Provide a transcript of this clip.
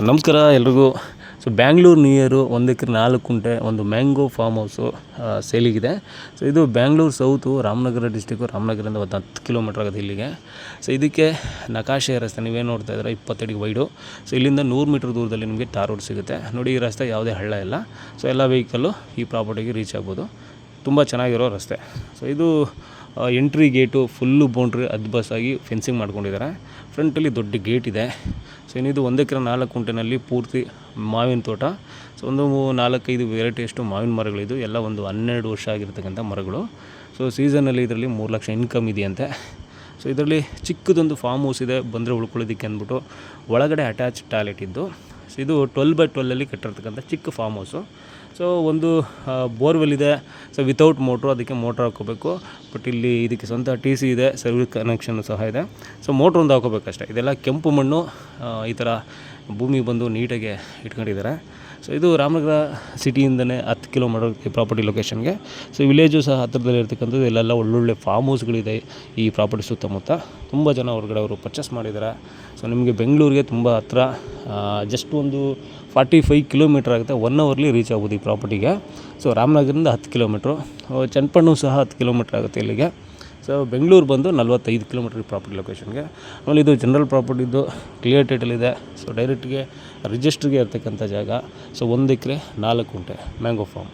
ನಮಸ್ಕಾರ ಎಲ್ರಿಗೂ. ಬ್ಯಾಂಗ್ಳೂರು ನಿಯರು 1 ಎಕರೆ 4 ಕುಂಟೆ ಒಂದು ಮ್ಯಾಂಗೋ ಫಾರ್ಮ್ ಹೌಸು ಸೇಲಿಗಿದೆ. ಇದು ಬ್ಯಾಂಗ್ಳೂರು ಸೌತು ರಾಮನಗರ ಡಿಸ್ಟಿಕ್ಕು, ರಾಮನಗರದಿಂದ ಒಂದು 10 ಕಿಲೋಮೀಟ್ರ್ ಆಗುತ್ತೆ ಇಲ್ಲಿಗೆ. ಇದಕ್ಕೆ ನಕಾಶೆ ರಸ್ತೆ ನೀವೇನು ನೋಡ್ತಾ ಇದ್ದೀರಾ 20 ಅಡಿ ವೈಡು. ಇಲ್ಲಿಂದ 100 ಮೀಟ್ರ್ ದೂರದಲ್ಲಿ ನಿಮಗೆ ಟಾರ್ ರೋಡ್ ಸಿಗುತ್ತೆ. ನೋಡಿ, ಈ ರಸ್ತೆ ಯಾವುದೇ ಹಳ್ಳ ಇಲ್ಲ. ಎಲ್ಲ ವೆಹಿಕಲ್ಲು ಈ ಪ್ರಾಪರ್ಟಿಗೆ ರೀಚ್ ಆಗ್ಬೋದು. ತುಂಬ ಚೆನ್ನಾಗಿರೋ ರಸ್ತೆ. ಇದು ಎಂಟ್ರಿ ಗೇಟು ಫುಲ್ಲು ಬೌಂಡ್ರಿ ಅದ್ಬಸ್ಸಾಗಿ ಫೆನ್ಸಿಂಗ್ ಮಾಡ್ಕೊಂಡಿದ್ದಾರೆ. ಫ್ರಂಟಲ್ಲಿ ದೊಡ್ಡ ಗೇಟ್ ಇದೆ. ಏನಿದು 1 ಎಕರೆ 4 ಕುಂಟೆನಲ್ಲಿ ಪೂರ್ತಿ ಮಾವಿನ ತೋಟ. ಒಂದು 4-5 ವೆರೈಟಿಯಷ್ಟು ಮಾವಿನ ಮರಗಳಿದು. ಎಲ್ಲ ಒಂದು 12 ವರ್ಷ ಆಗಿರ್ತಕ್ಕಂಥ ಮರಗಳು. ಸೀಸನಲ್ಲಿ ಇದರಲ್ಲಿ 3 ಲಕ್ಷ ಇನ್ಕಮ್ ಇದೆಯಂತೆ. ಇದರಲ್ಲಿ ಚಿಕ್ಕದೊಂದು ಫಾರ್ಮ್ ಹೌಸ್ ಇದೆ, ಬಂದರೆ ಉಳ್ಕೊಳ್ಳೋದಕ್ಕೆ ಅಂದ್ಬಿಟ್ಟು. ಒಳಗಡೆ ಅಟ್ಯಾಚ್ ಟಾಯ್ಲೆಟ್ ಇದ್ದು. ಇದು 12x12 ಕಟ್ಟಿರ್ತಕ್ಕಂಥ ಚಿಕ್ಕ ಫಾರ್ಮ್ ಹೌಸು. ಒಂದು ಬೋರ್ವೆಲ್ ಇದೆ. ವಿತೌಟ್ ಮೋಟ್ರು, ಅದಕ್ಕೆ ಮೋಟ್ರ್ ಹಾಕ್ಕೋಬೇಕು. ಬಟ್ ಇಲ್ಲಿ ಇದಕ್ಕೆ ಸ್ವಂತ TC ಇದೆ, ಸರ್ವಿಸ್ ಕನೆಕ್ಷನ್ನು ಸಹ ಇದೆ. ಮೋಟ್ರ್ ಒಂದು ಹಾಕೋಬೇಕಷ್ಟೇ. ಇದೆಲ್ಲ ಕೆಂಪು ಮಣ್ಣು ಈ ಥರ ಭೂಮಿ ಬಂದು ನೀಟಾಗಿ ಇಟ್ಕೊಂಡಿದ್ದಾರೆ. ಇದು ರಾಮನಗರ ಸಿಟಿಯಿಂದನೇ 10 ಕಿಲೋಮೀಟರ್ ಪ್ರಾಪರ್ಟಿ ಲೊಕೇಶನ್ಗೆ. ವಿಲೇಜು ಸಹ ಹತ್ತಿರದಲ್ಲಿ ಇರ್ತಕ್ಕಂಥದ್ದು. ಇಲ್ಲೆಲ್ಲ ಒಳ್ಳೊಳ್ಳೆ ಫಾರ್ಮ್ ಹೌಸ್ಗಳಿದೆ ಈ ಪ್ರಾಪರ್ಟಿ ಸುತ್ತಮುತ್ತ. ತುಂಬ ಜನ ಹೊರಗಡೆ ಅವರು ಪರ್ಚೇಸ್ ಮಾಡಿದ್ದಾರೆ. ನಿಮಗೆ ಬೆಂಗಳೂರಿಗೆ ತುಂಬ ಹತ್ತಿರ. ಜಸ್ಟ್ ಒಂದು 45 ಕಿಲೋಮೀಟ್ರ್ ಆಗುತ್ತೆ. 1 ಅವರ್ಲಿ ರೀಚ್ ಆಗ್ಬೋದು ಈ ಪ್ರಾಪರ್ಟಿಗೆ. ರಾಮನಗರದಿಂದ 10 ಕಿಲೋಮೀಟ್ರು. ಚನ್ನಪಣ್ಣು ಸಹ 10 ಕಿಲೋಮೀಟ್ರ್ ಆಗುತ್ತೆ ಇಲ್ಲಿಗೆ. ಬೆಂಗಳೂರು ಬಂದು 45 ಕಿಲೋಮೀಟ್ರ್ ಪ್ರಾಪರ್ಟಿ ಲೊಕೇಶನ್ಗೆ. ಆಮೇಲೆ ಇದು ಜನರಲ್ ಪ್ರಾಪರ್ಟಿದ್ದು ಕ್ಲಿಯರ್ ಟೈಟಲ್ ಇದೆ. ಡೈರೆಕ್ಟ್ಗೆ ರಿಜಿಸ್ಟ್ರಿಗೆ ಇರ್ತಕ್ಕಂಥ ಜಾಗ. 1 ಎಕರೆ 4 ಕುಂಟೆ ಮ್ಯಾಂಗೋ ಫಾರ್ಮ್.